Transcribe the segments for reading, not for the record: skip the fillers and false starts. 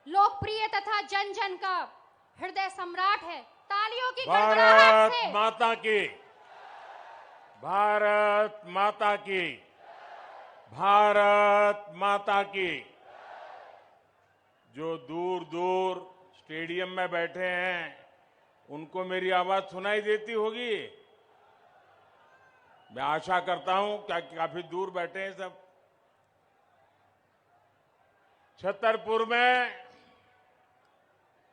लोकप्रिय तथा जन जन का हृदय सम्राट है। तालियों की गड़गड़ाहट भारत से माता की, भारत माता की, भारत माता की। जो दूर दूर स्टेडियम में बैठे हैं उनको मेरी आवाज सुनाई देती होगी। मैं आशा करता हूं कि काफी दूर बैठे हैं सब। छतरपुर में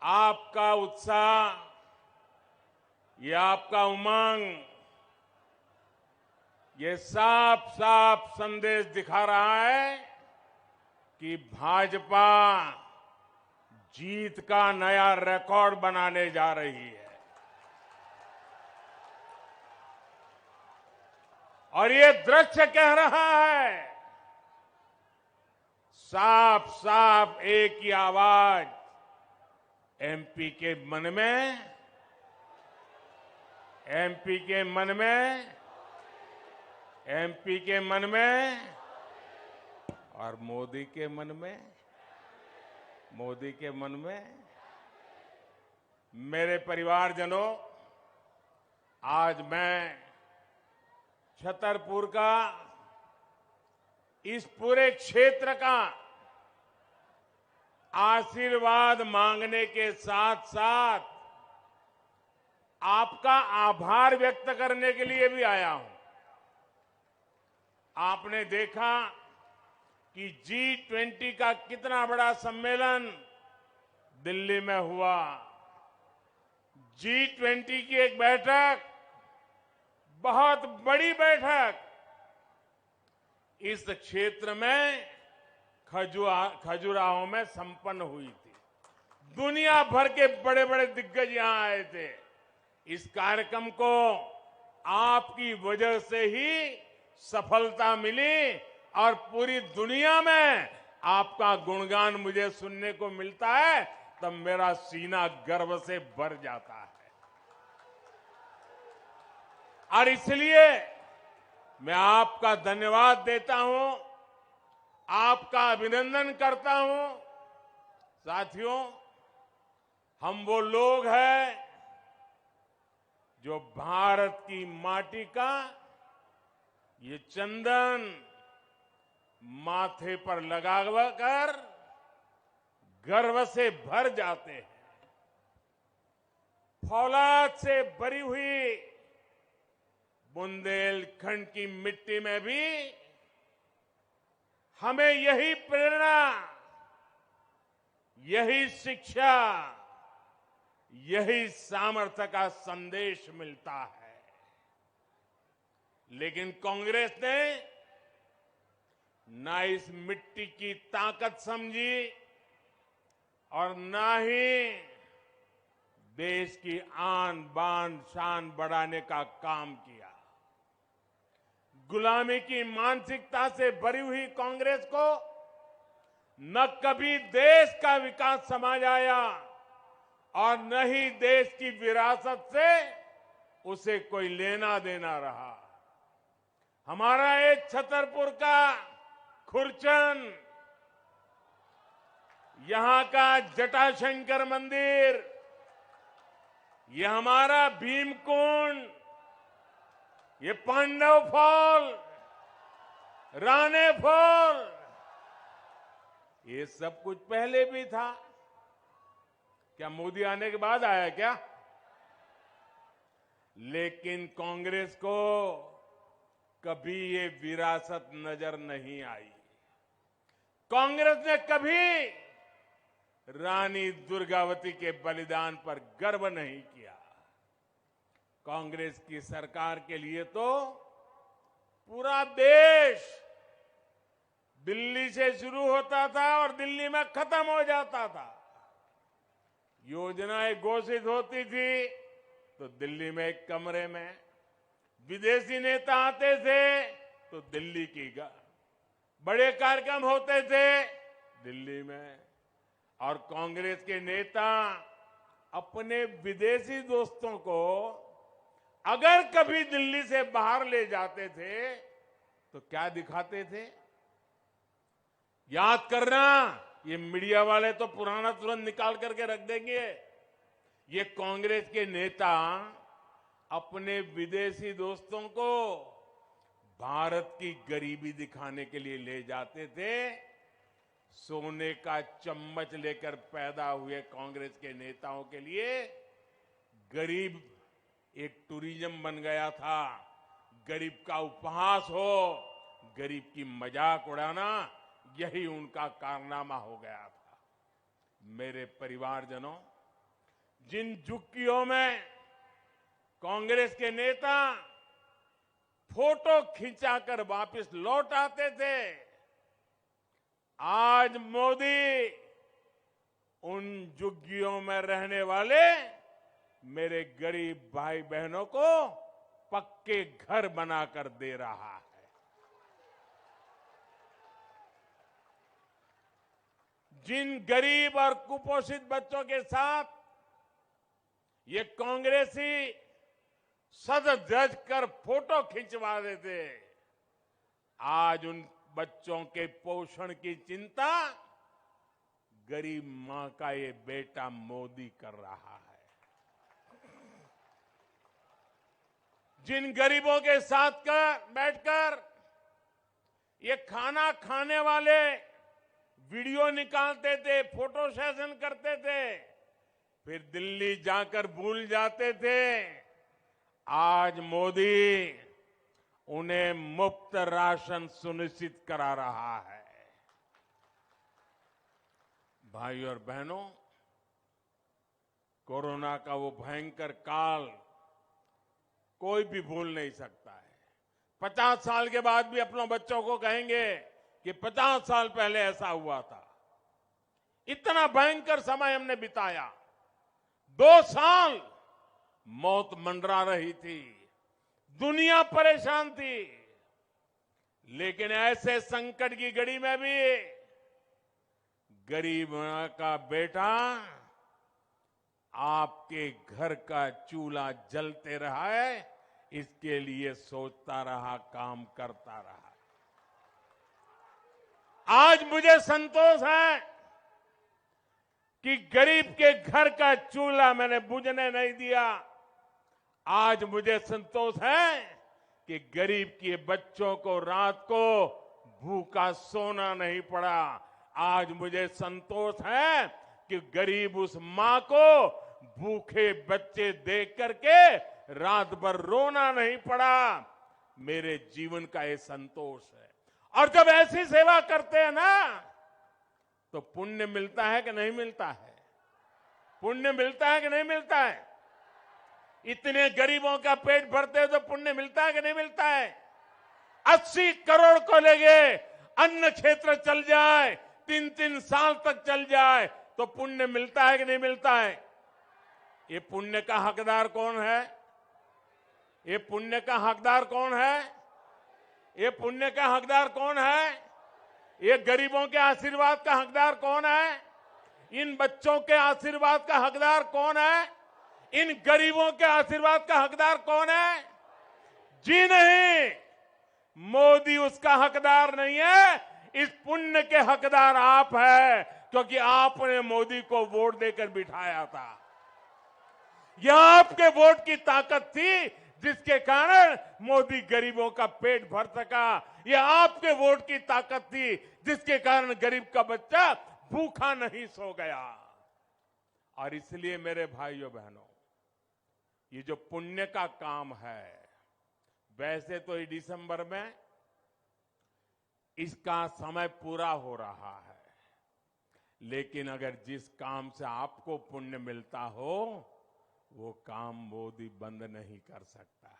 आपका उत्साह, ये आपका उमंग, ये साफ साफ संदेश दिखा रहा है कि भाजपा जीत का नया रिकॉर्ड बनाने जा रही है। और ये दृश्य कह रहा है, साफ साफ एक ही आवाज एमपी के मन में, एमपी के मन में, एमपी के मन में और मोदी के मन में, मोदी के मन में। मेरे परिवारजनों, आज मैं छतरपुर का, इस पूरे क्षेत्र का आशीर्वाद मांगने के साथ साथ आपका आभार व्यक्त करने के लिए भी आया हूं। आपने देखा कि G20 का कितना बड़ा सम्मेलन दिल्ली में हुआ। G20 की एक बैठक, बहुत बड़ी बैठक, इस क्षेत्र में खजुराहो में संपन्न हुई थी। दुनिया भर के बड़े बड़े दिग्गज यहां आए थे। इस कार्यक्रम को आपकी वजह से ही सफलता मिली और पूरी दुनिया में आपका गुणगान मुझे सुनने को मिलता है, तब मेरा सीना गर्व से भर जाता है। और इसलिए मैं आपका धन्यवाद देता हूं, आपका अभिनंदन करता हूं। साथियों, हम वो लोग हैं जो भारत की माटी का ये चंदन माथे पर लगाकर गर्व से भर जाते हैं। फौलाद से भरी हुई बुंदेलखंड की मिट्टी में भी हमें यही प्रेरणा, यही शिक्षा, यही सामर्थ्य का संदेश मिलता है। लेकिन कांग्रेस ने ना इस मिट्टी की ताकत समझी और ना ही देश की आन बान शान बढ़ाने का काम किया। गुलामी की मानसिकता से भरी हुई कांग्रेस को न कभी देश का विकास समझ आया और न ही देश की विरासत से उसे कोई लेना देना रहा। हमारा एक छतरपुर का खुरचन, यहां का जटाशंकर मंदिर, ये हमारा भीमकुंड, ये पांडव फॉल, राणे फॉल, ये सब कुछ पहले भी था। क्या मोदी आने के बाद आया क्या? लेकिन कांग्रेस को कभी ये विरासत नजर नहीं आई। कांग्रेस ने कभी रानी दुर्गावती के बलिदान पर गर्व नहीं किया। कांग्रेस की सरकार के लिए तो पूरा देश दिल्ली से शुरू होता था और दिल्ली में खत्म हो जाता था। योजनाएं घोषित होती थी तो दिल्ली में एक कमरे में, विदेशी नेता आते थे तो दिल्ली की बड़े कार्यक्रम होते थे दिल्ली में, और कांग्रेस के नेता अपने विदेशी दोस्तों को अगर कभी दिल्ली से बाहर ले जाते थे तो क्या दिखाते थे? याद करना, ये मीडिया वाले तो पुराना तुरंत निकाल करके रख देंगे। ये कांग्रेस के नेता अपने विदेशी दोस्तों को भारत की गरीबी दिखाने के लिए ले जाते थे। सोने का चम्मच लेकर पैदा हुए कांग्रेस के नेताओं के लिए गरीब एक टूरिज्म बन गया था। गरीब का उपहास हो, गरीब की मजाक उड़ाना, यही उनका कारनामा हो गया था। मेरे परिवारजनों, जिन झुग्गियों में कांग्रेस के नेता फोटो खिंचाकर वापस लौट आते थे, आज मोदी उन झुग्गियों में रहने वाले मेरे गरीब भाई बहनों को पक्के घर बनाकर दे रहा है। जिन गरीब और कुपोषित बच्चों के साथ ये कांग्रेसी सज धज कर फोटो खिंचवा देते, आज उन बच्चों के पोषण की चिंता गरीब मां का ये बेटा मोदी कर रहा है। जिन गरीबों के साथ बैठकर ये खाना खाने वाले वीडियो निकालते थे, फोटो सेशन करते थे, फिर दिल्ली जाकर भूल जाते थे, आज मोदी उन्हें मुफ्त राशन सुनिश्चित करा रहा है। भाई और बहनों, कोरोना का वो भयंकर काल कोई भी भूल नहीं सकता है। 50 साल के बाद भी अपने बच्चों को कहेंगे कि 50 साल पहले ऐसा हुआ था। इतना भयंकर समय हमने बिताया। 2 साल मौत मंडरा रही थी, दुनिया परेशान थी, लेकिन ऐसे संकट की घड़ी में भी गरीब का बेटा आपके घर का चूल्हा जलते रहा है, इसके लिए सोचता रहा, काम करता रहा। आज मुझे संतोष है कि गरीब के घर का चूल्हा मैंने बुझने नहीं दिया। आज मुझे संतोष है कि गरीब के बच्चों को रात को भूखा सोना नहीं पड़ा। आज मुझे संतोष है कि गरीब उस मां को भूखे बच्चे देख करके रात भर रोना नहीं पड़ा। मेरे जीवन का ये संतोष है। और जब ऐसी सेवा करते हैं ना, तो पुण्य मिलता है कि नहीं मिलता है? पुण्य मिलता है कि नहीं मिलता है? इतने गरीबों का पेट भरते हैं तो पुण्य मिलता है कि नहीं मिलता है? 80 करोड़ को लेके अन्न क्षेत्र चल जाए, 3-3 साल तक चल जाए, तो पुण्य मिलता है कि नहीं मिलता है? ये पुण्य का हकदार कौन है? ये पुण्य का हकदार कौन है? ये पुण्य का हकदार कौन है? ये गरीबों के आशीर्वाद का हकदार कौन है? इन बच्चों के आशीर्वाद का हकदार कौन है? इन गरीबों के आशीर्वाद का हकदार कौन है? जी नहीं, मोदी उसका हकदार नहीं है। इस पुण्य के हकदार आप हैं, क्योंकि आपने मोदी को वोट देकर बिठाया था। यह आपके वोट की ताकत थी जिसके कारण मोदी गरीबों का पेट भर सका। यह आपके वोट की ताकत थी जिसके कारण गरीब का बच्चा भूखा नहीं सो गया। और इसलिए मेरे भाइयों बहनों, ये जो पुण्य का काम है, वैसे तो इस दिसंबर में इसका समय पूरा हो रहा है, लेकिन अगर जिस काम से आपको पुण्य मिलता हो, वो काम मोदी बंद नहीं कर सकता है।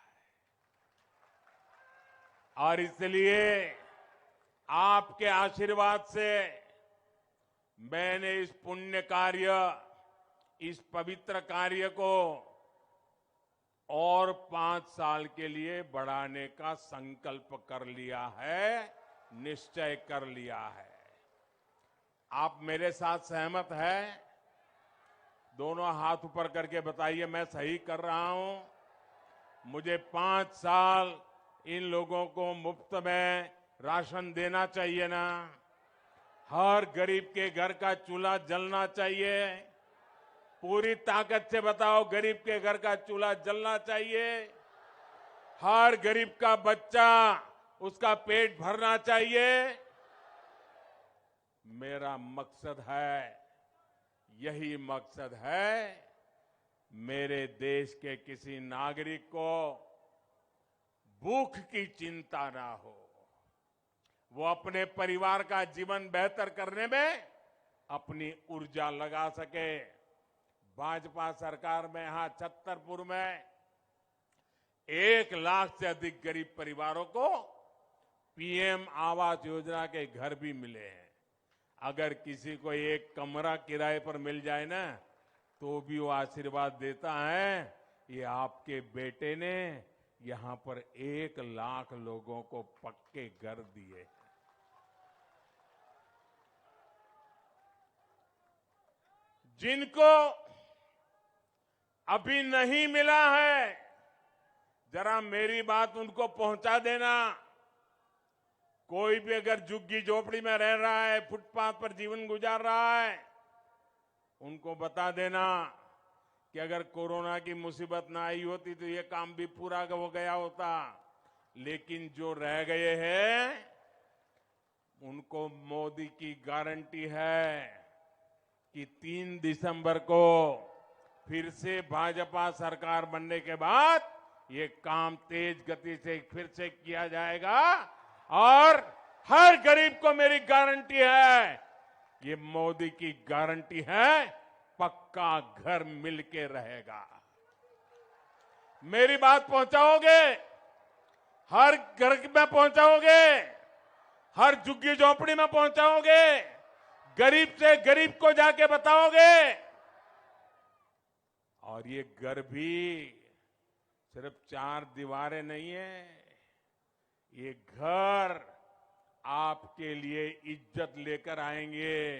और इसलिए आपके आशीर्वाद से मैंने इस पुण्य कार्य, इस पवित्र कार्य को और 5 साल के लिए बढ़ाने का संकल्प कर लिया है, निश्चय कर लिया है। आप मेरे साथ सहमत हैं? दोनों हाथ ऊपर करके बताइए, मैं सही कर रहा हूं। मुझे 5 साल इन लोगों को मुफ्त में राशन देना चाहिए ना? हर गरीब के घर का चूल्हा जलना चाहिए। पूरी ताकत से बताओ, गरीब के घर का चूल्हा जलना चाहिए। हर गरीब का बच्चा, उसका पेट भरना चाहिए। मेरा मकसद है, यही मकसद है, मेरे देश के किसी नागरिक को भूख की चिंता ना हो, वो अपने परिवार का जीवन बेहतर करने में अपनी ऊर्जा लगा सके। भाजपा सरकार में यहां छतरपुर में 1 लाख से अधिक गरीब परिवारों को पीएम आवास योजना के घर भी मिले हैं। अगर किसी को एक कमरा किराए पर मिल जाए ना, तो भी वो आशीर्वाद देता है, ये आपके बेटे ने यहां पर 1 लाख लोगों को पक्के घर दिए। जिनको अभी नहीं मिला है, जरा मेरी बात उनको पहुंचा देना। कोई भी अगर झुग्गी झोपड़ी में रह रहा है, फुटपाथ पर जीवन गुजार रहा है, उनको बता देना कि अगर कोरोना की मुसीबत ना आई होती तो ये काम भी पूरा हो गया होता। लेकिन जो रह गए हैं, उनको मोदी की गारंटी है कि 3 दिसंबर को फिर से भाजपा सरकार बनने के बाद ये काम तेज गति से फिर से किया जाएगा। और हर गरीब को मेरी गारंटी है, ये मोदी की गारंटी है, पक्का घर मिलके रहेगा। मेरी बात पहुंचाओगे? हर घर में पहुंचाओगे? हर झुग्गी झोपड़ी में पहुंचाओगे? गरीब से गरीब को जाके बताओगे? और ये घर भी सिर्फ 4 दीवारें नहीं है, ये घर आपके लिए इज्जत लेकर आएंगे,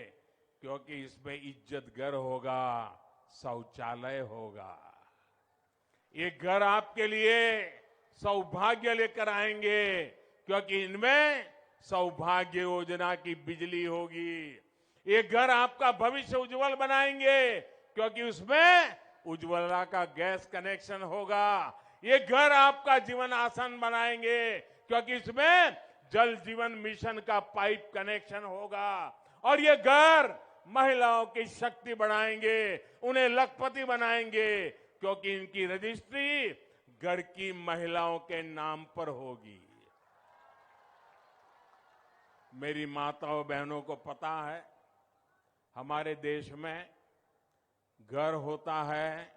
क्योंकि इसमें इज्जत घर होगा, शौचालय होगा। ये घर आपके लिए सौभाग्य लेकर आएंगे, क्योंकि इनमें सौभाग्य योजना की बिजली होगी। ये घर आपका भविष्य उज्जवल बनाएंगे, क्योंकि उसमें उज्ज्वला का गैस कनेक्शन होगा। ये घर आपका जीवन आसान बनाएंगे, क्योंकि इसमें जल जीवन मिशन का पाइप कनेक्शन होगा। और ये घर महिलाओं की शक्ति बढ़ाएंगे, उन्हें लखपति बनाएंगे, क्योंकि इनकी रजिस्ट्री घर की महिलाओं के नाम पर होगी। मेरी माताओं बहनों को पता है, हमारे देश में घर होता है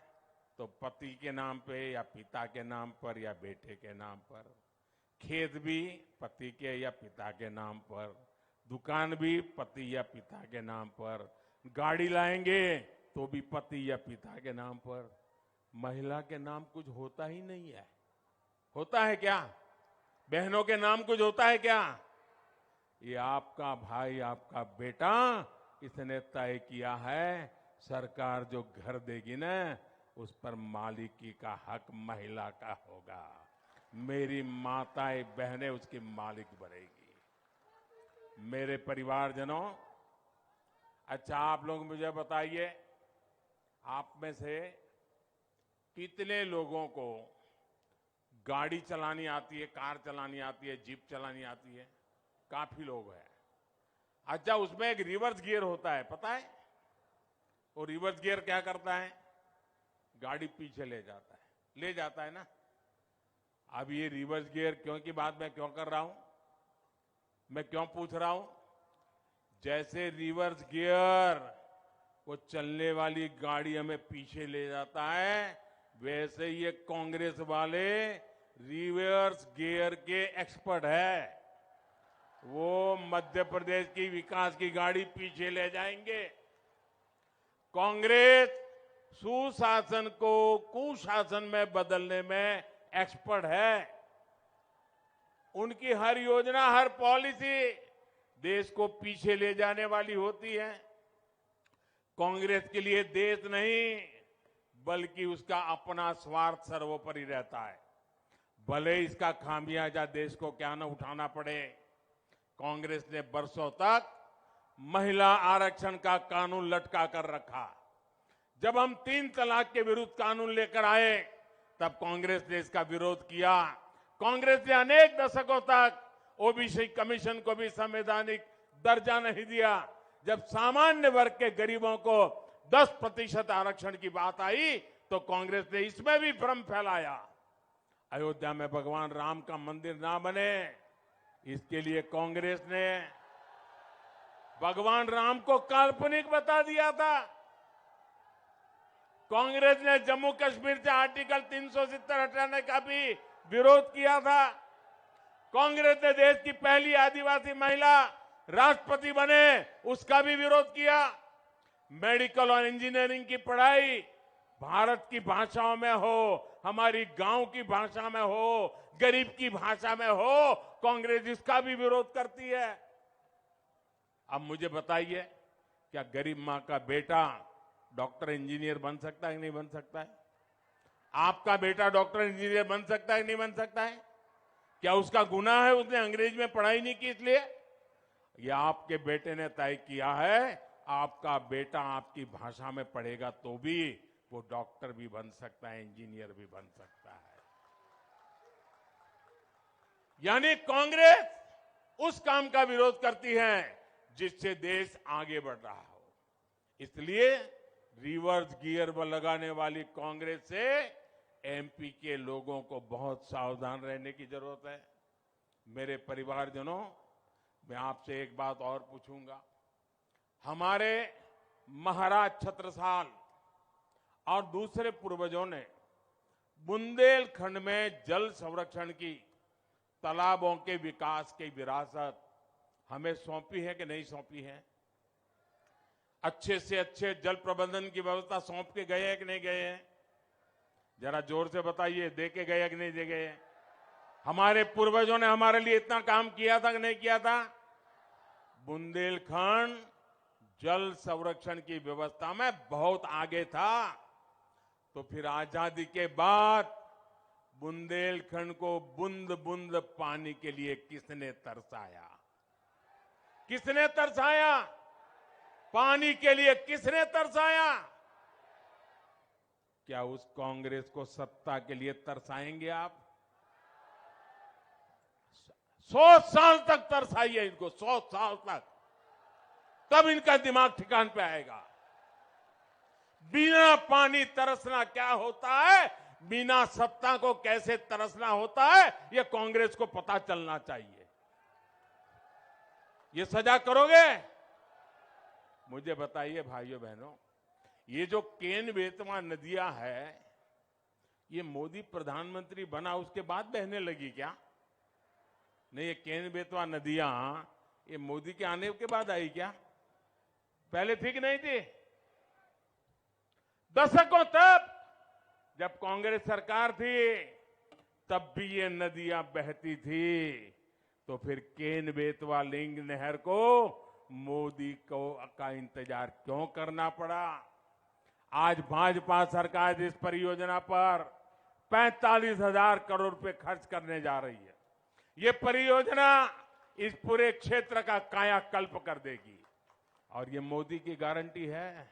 तो पति के नाम पे या पिता के नाम पर या बेटे के नाम पर, खेत भी पति के या पिता के नाम पर, दुकान भी पति या पिता के नाम पर, गाड़ी लाएंगे तो भी पति या पिता के नाम पर। महिला के नाम कुछ होता ही नहीं है। होता है क्या? बहनों के नाम कुछ होता है क्या? ये आपका भाई, आपका बेटा, इसने तय किया है, सरकार जो घर देगी ना, उस पर मालिकी का हक महिला का होगा। मेरी माताएं बहनें उसकी मालिक बनेगी। मेरे परिवारजनों, अच्छा आप लोग मुझे बताइए, आप में से कितने लोगों को गाड़ी चलानी आती है, कार चलानी आती है, जीप चलानी आती है? काफी लोग हैं। अच्छा, उसमें एक रिवर्स गियर होता है, पता है? वो रिवर्स गियर क्या करता है? गाड़ी पीछे ले जाता है ना। अब ये रिवर्स गियर क्यों की बात मैं क्यों कर रहा हूं, मैं क्यों पूछ रहा हूं? जैसे रिवर्स गियर वो चलने वाली गाड़ी हमें पीछे ले जाता है, वैसे ये कांग्रेस वाले रिवर्स गियर के एक्सपर्ट है। वो मध्य प्रदेश की विकास की गाड़ी पीछे ले जाएंगे। कांग्रेस सुशासन को कुशासन में बदलने में एक्सपर्ट है। उनकी हर योजना, हर पॉलिसी देश को पीछे ले जाने वाली होती है। कांग्रेस के लिए देश नहीं, बल्कि उसका अपना स्वार्थ सर्वोपरि रहता है। भले इसका खामियाजा देश को क्या न उठाना पड़े। कांग्रेस ने बरसों तक महिला आरक्षण का कानून लटका कर रखा। जब हम 3 तलाक के विरुद्ध कानून लेकर आए तब कांग्रेस ने इसका विरोध किया। कांग्रेस ने अनेक दशकों तक ओबीसी कमीशन को भी संवैधानिक दर्जा नहीं दिया। जब सामान्य वर्ग के गरीबों को 10% आरक्षण की बात आई तो कांग्रेस ने इसमें भी भ्रम फैलाया। अयोध्या में भगवान राम का मंदिर ना बने, इसके लिए कांग्रेस ने भगवान राम को काल्पनिक बता दिया था। कांग्रेस ने जम्मू कश्मीर से आर्टिकल 370 हटाने का भी विरोध किया था। कांग्रेस ने देश की पहली आदिवासी महिला राष्ट्रपति बने, उसका भी विरोध किया। मेडिकल और इंजीनियरिंग की पढ़ाई भारत की भाषाओं में हो, हमारी गांव की भाषा में हो, गरीब की भाषा में हो, कांग्रेस इसका भी विरोध करती है। अब मुझे बताइए, क्या गरीब मां का बेटा डॉक्टर इंजीनियर बन सकता है कि नहीं बन सकता है? आपका बेटा डॉक्टर इंजीनियर बन सकता है कि नहीं बन सकता है? क्या उसका गुनाह है उसने अंग्रेजी में पढ़ाई नहीं की इसलिए? यह आपके बेटे ने तय किया है, आपका बेटा आपकी भाषा में पढ़ेगा तो भी वो डॉक्टर भी बन सकता है, इंजीनियर भी बन सकता है। यानी कांग्रेस उस काम का विरोध करती है जिससे देश आगे बढ़ रहा हो। इसलिए रिवर्स गियर लगाने वाली कांग्रेस से एमपी के लोगों को बहुत सावधान रहने की जरूरत है। मेरे परिवारजनों, मैं आपसे एक बात और पूछूंगा। हमारे महाराज छत्रसाल और दूसरे पूर्वजों ने बुंदेलखंड में जल संरक्षण की, तालाबों के विकास की विरासत हमें सौंपी है कि नहीं सौंपी है? अच्छे से अच्छे जल प्रबंधन की व्यवस्था सौंप के गए हैं कि नहीं गए हैं? जरा जोर से बताइए, दे के गए कि नहीं दे गए? हमारे पूर्वजों ने हमारे लिए इतना काम किया था कि नहीं किया था? बुंदेलखंड जल संरक्षण की व्यवस्था में बहुत आगे था। तो फिर आजादी के बाद बुंदेलखंड को बूंद बूंद पानी के लिए किसने तरसाया? किसने तरसाया? पानी के लिए किसने तरसाया? क्या उस कांग्रेस को सत्ता के लिए तरसाएंगे आप? 100 साल तक तरसाइए इनको, 100 साल तक, तब इनका दिमाग ठिकान पे आएगा। बिना पानी तरसना क्या होता है, बिना सत्ता को कैसे तरसना होता है, यह कांग्रेस को पता चलना चाहिए। ये सजा करोगे? मुझे बताइए भाइयों बहनों, ये जो केन बेतवा नदियां है, ये मोदी प्रधानमंत्री बना उसके बाद बहने लगी क्या? नहीं, ये केन बेतवा नदियां ये मोदी के आने के बाद आई क्या? पहले थी कि नहीं थी? दशकों तक जब कांग्रेस सरकार थी तब भी ये नदियां बहती थी। तो फिर केन बेतवा लिंक नहर को मोदी को का इंतजार क्यों करना पड़ा? आज भाजपा सरकार इस परियोजना पर 45,000 करोड़ रुपए खर्च करने जा रही है। ये परियोजना इस पूरे क्षेत्र का कायाकल्प कर देगी। और ये मोदी की गारंटी है,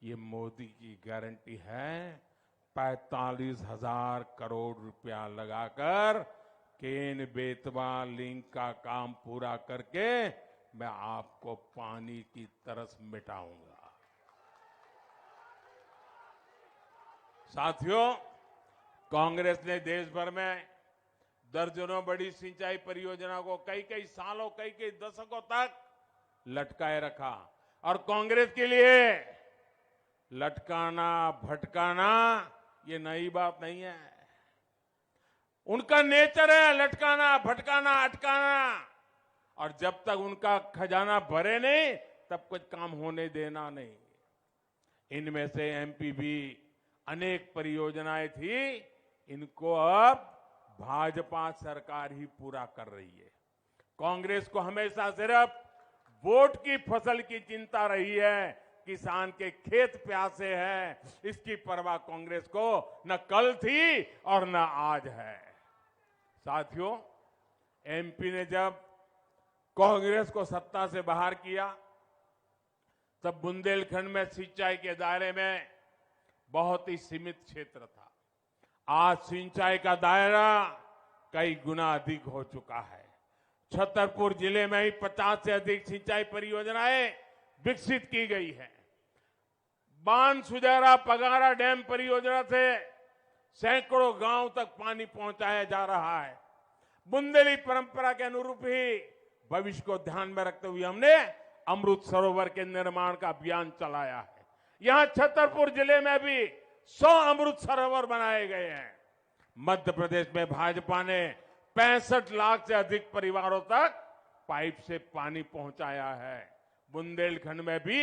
ये मोदी की गारंटी है। 45,000 करोड़ रुपया लगाकर केन बेतवा लिंक का काम पूरा करके मैं आपको पानी की तरस मिटाऊंगा। साथियों, कांग्रेस ने देश भर में दर्जनों बड़ी सिंचाई परियोजना को कई सालों, कई दशकों तक लटकाए रखा। और कांग्रेस के लिए लटकाना भटकाना ये नई बात नहीं है। उनका नेचर है लटकाना, भटकाना, अटकाना। और जब तक उनका खजाना भरे नहीं तब कुछ काम होने देना नहीं। इनमें से एमपी भी अनेक परियोजनाएं थी, इनको अब भाजपा सरकार ही पूरा कर रही है। कांग्रेस को हमेशा सिर्फ वोट की फसल की चिंता रही है, किसान के खेत प्यासे हैं, इसकी परवाह कांग्रेस को न कल थी और न आज है। साथियों, एमपी ने जब कांग्रेस को सत्ता से बाहर किया, तब बुंदेलखंड में सिंचाई के दायरे में बहुत ही सीमित क्षेत्र था। आज सिंचाई का दायरा कई गुना अधिक हो चुका है। छतरपुर जिले में ही 50 से अधिक सिंचाई परियोजनाएं विकसित की गई है। बान सुजारा पगारा डैम परियोजना से सैकड़ों गांव तक पानी पहुंचाया जा रहा है। बुंदेली परंपरा के अनुरूप ही भविष्य को ध्यान में रखते हुए हमने अमृत सरोवर के निर्माण का अभियान चलाया है। यहां छतरपुर जिले में भी 100 अमृत सरोवर बनाए गए हैं। मध्य प्रदेश में भाजपा ने 65 लाख से अधिक परिवारों तक पाइप से पानी पहुंचाया है। बुंदेलखंड में भी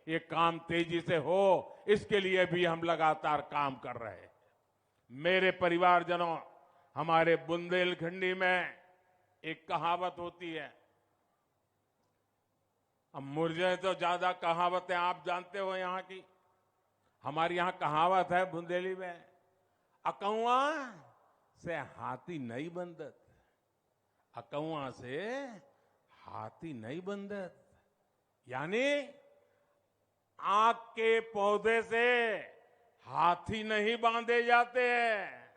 ये काम तेजी से हो, इसके लिए भी हम लगातार काम कर रहे हैं। मेरे परिवारजनों, हमारे बुंदेलखंडी में एक कहावत होती है। अब मुझे तो ज्यादा कहावतें आप जानते हो यहाँ की। हमारी यहाँ कहावत है बुंदेली में, अकौआ से हाथी नहीं बंदत, अकौआ से हाथी नहीं बंदत। यानी आग के पौधे से हाथी नहीं बांधे जाते हैं।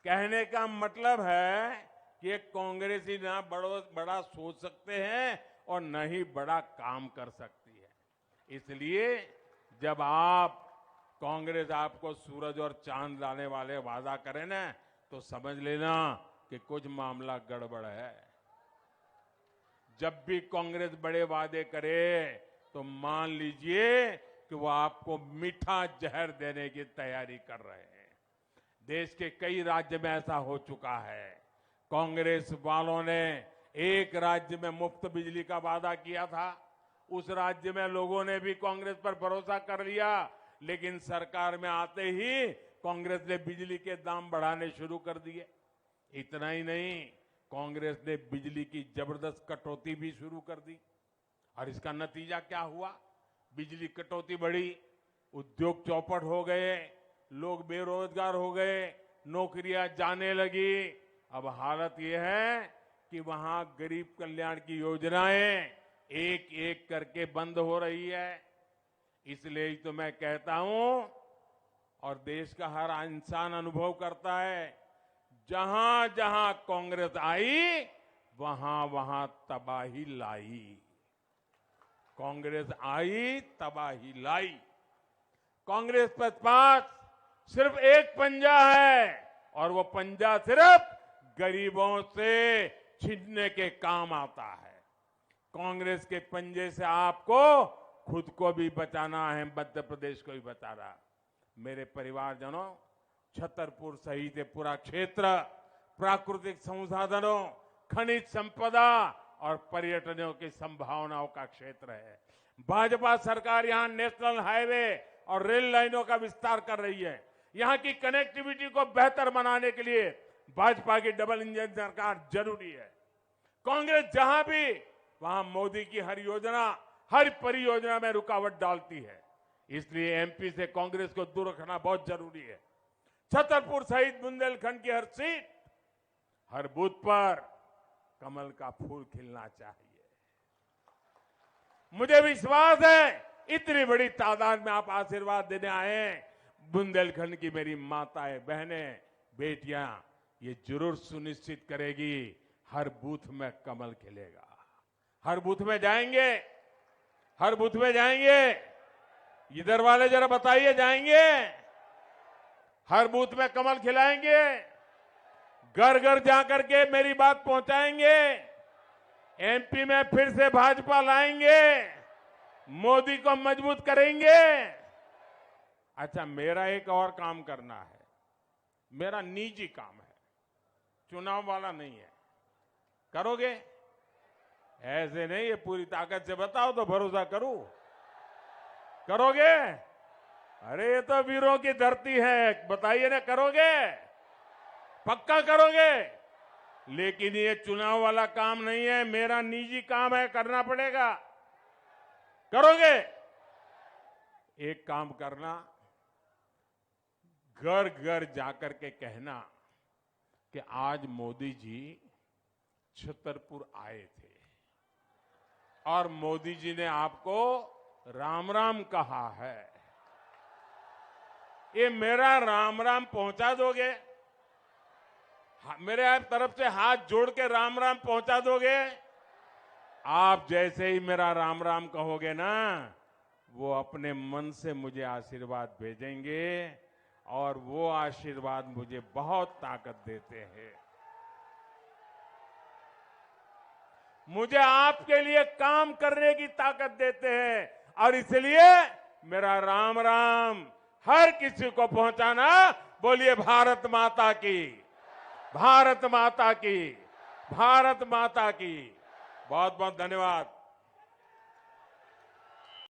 कहने का मतलब है कि कांग्रेसी ना बड़ा सोच सकते हैं और न ही बड़ा काम कर सकती है। इसलिए जब कांग्रेस आपको सूरज और चांद लाने वाले वादा करे ना, तो समझ लेना कि कुछ मामला गड़बड़ है। जब भी कांग्रेस बड़े वादे करे तो मान लीजिए कि वो आपको मीठा जहर देने की तैयारी कर रहे हैं। देश के कई राज्य में ऐसा हो चुका है। कांग्रेस वालों ने एक राज्य में मुफ्त बिजली का वादा किया था। उस राज्य में लोगों ने भी कांग्रेस पर भरोसा कर लिया, लेकिन सरकार में आते ही कांग्रेस ने बिजली के दाम बढ़ाने शुरू कर दिए। इतना ही नहीं, कांग्रेस ने बिजली की जबरदस्त कटौती भी शुरू कर दी। और इसका नतीजा क्या हुआ? बिजली कटौती बढ़ी, उद्योग चौपट हो गए, लोग बेरोजगार हो गए, नौकरियां जाने लगी। अब हालत यह है कि वहां गरीब कल्याण की योजनाएं एक एक करके बंद हो रही है। इसलिए ही तो मैं कहता हूं, और देश का हर इंसान अनुभव करता है, जहां जहां कांग्रेस आई वहां वहां तबाही लाई। कांग्रेस आई, तबाही लाई। कांग्रेस के पास सिर्फ एक पंजा है, और वो पंजा सिर्फ गरीबों से छीनने के काम आता है। कांग्रेस के पंजे से आपको खुद को भी बचाना है, मध्य प्रदेश को भी बचाना। मेरे परिवारजनों, छतरपुर सहित पूरा क्षेत्र प्राकृतिक संसाधनों, खनिज संपदा और पर्यटनों की संभावनाओं का क्षेत्र है। भाजपा सरकार यहां नेशनल हाईवे और रेल लाइनों का विस्तार कर रही है। यहां की कनेक्टिविटी को बेहतर बनाने के लिए भाजपा की डबल इंजन सरकार जरूरी है। कांग्रेस जहां भी, वहां मोदी की हर योजना, हर परियोजना में रुकावट डालती है। इसलिए एमपी से कांग्रेस को दूर रखना बहुत जरूरी है। छतरपुर सहित बुंदेलखंड की हर सीट, हर बूथ पर कमल का फूल खिलना चाहिए। मुझे विश्वास है, इतनी बड़ी तादाद में आप आशीर्वाद देने आए हैं। बुंदेलखंड की मेरी माताएं, बहनें, बेटियां ये जरूर सुनिश्चित करेगी हर बूथ में कमल खिलेगा। हर बूथ में जाएंगे, हर बूथ में जाएंगे। इधर वाले जरा बताइए, जाएंगे? हर बूथ में कमल खिलाएंगे, घर घर जाकर के मेरी बात पहुंचाएंगे। एमपी में फिर से भाजपा लाएंगे, मोदी को मजबूत करेंगे। अच्छा, मेरा एक और काम करना है, मेरा निजी काम है, चुनाव वाला नहीं है। करोगे? ऐसे नहीं, ये पूरी ताकत से बताओ तो भरोसा करूं। करोगे? अरे ये तो वीरों की धरती है, बताइए ना, करोगे? पक्का करोगे? लेकिन ये चुनाव वाला काम नहीं है, मेरा निजी काम है, करना पड़ेगा। करोगे? एक काम करना, घर घर जाकर के कहना कि आज मोदी जी छतरपुर आए थे और मोदी जी ने आपको राम राम कहा है। ये मेरा राम राम पहुंचा दोगे? मेरे तरफ से हाथ जोड़ के राम राम पहुंचा दोगे? आप जैसे ही मेरा राम राम कहोगे ना, वो अपने मन से मुझे आशीर्वाद भेजेंगे और वो आशीर्वाद मुझे बहुत ताकत देते हैं। मुझे आपके लिए काम करने की ताकत देते हैं और इसलिए मेरा राम राम हर किसी को पहुंचाना। बोलिए भारत माता की, भारत माता की, भारत माता की। बहुत बहुत धन्यवाद।